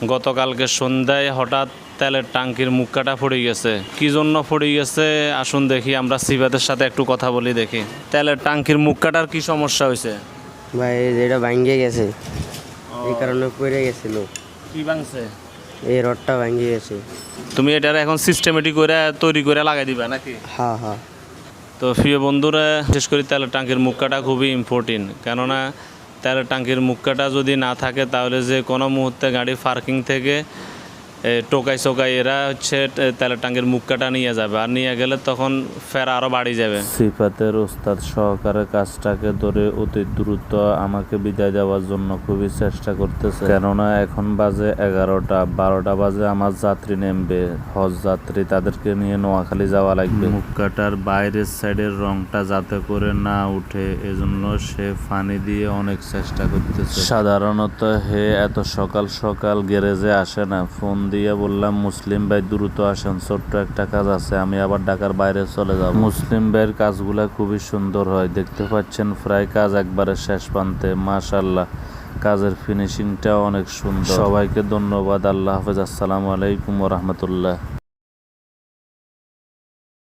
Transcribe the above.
গতকালকে সন্ধ্যায় হঠাৎ তেলের টাঙ্কির মুখ কাটা পড়ে গেছে। কি জন্য পড়ে গেছে আসুন দেখি, আমরা সিফাতের সাথে একটু কথা বলি দেখি। তেলের টাঙ্কির মুখ কাটার কি সমস্যা হয়েছে? ভাই এটা ভাঙ্গে গেছে, এই কারণে পড়ে গেছিল। কি ভাঙছে? এই রডটা ভাঙ্গে গেছে। তুমি এটার এখন সিস্টেমেটিক করে তৈরি করে লাগাই দিবা নাকি? হ্যাঁ হ্যাঁ। তো প্রিয় বন্ধুরা, বিশেষ করে তেলের টাঙ্কির মুখ কাটা খুবই ইম্পর্টেন্ট, কেননা তেলের টাঙ্কির মুখ কাটা যদি না থাকে তাহলে যে কোনো মুহূর্তে গাড়ি পার্কিং থেকে টোকাই চোকাই এরা তেলের টাঙ্কির মুখ কাটা নিয়ে যাবে, আর নিয়ে গেলে তখন ফের আরও বাড়ি যাবে। সিফাতের ওস্তাদ সহকারে কাজটাকে ধরে অতি দ্রুত আমাকে বিদায় দেওয়ার জন্য খুবই চেষ্টা করতেছে, কেননা এখন বাজে 11টা, 12টা বাজে আমার যাত্রী নেমবে, হজ যাত্রী, তাদেরকে নিয়ে নোয়াখালী যাওয়া লাগবে। মুখ কাটার বাইরের সাইডের রংটা যাতে করে না উঠে এজন্য সে পানি দিয়ে অনেক চেষ্টা করতেছে। সাধারণত হে এত সকাল সকাল গ্যারেজে আসে না। ফোন দিয়ে বললাম মুসলিম ভাই দ্রুত আসেন, ছোট্ট একটা কাজ আছে, আমি আবার ঢাকার বাইরে চলে যাব। মুসলিম ভাইয়ের কাজগুলা খুবই সুন্দর হয়, দেখতে পাচ্ছেন প্রায় কাজ একবারে শেষ প্রান্তে। মাশাআল্লাহ, কাজের ফিনিশিংটা অনেক সুন্দর। সবাইকে ধন্যবাদ। আল্লাহ হাফেজ। আসসালামু আলাইকুম ওয়া রাহমাতুল্লাহ।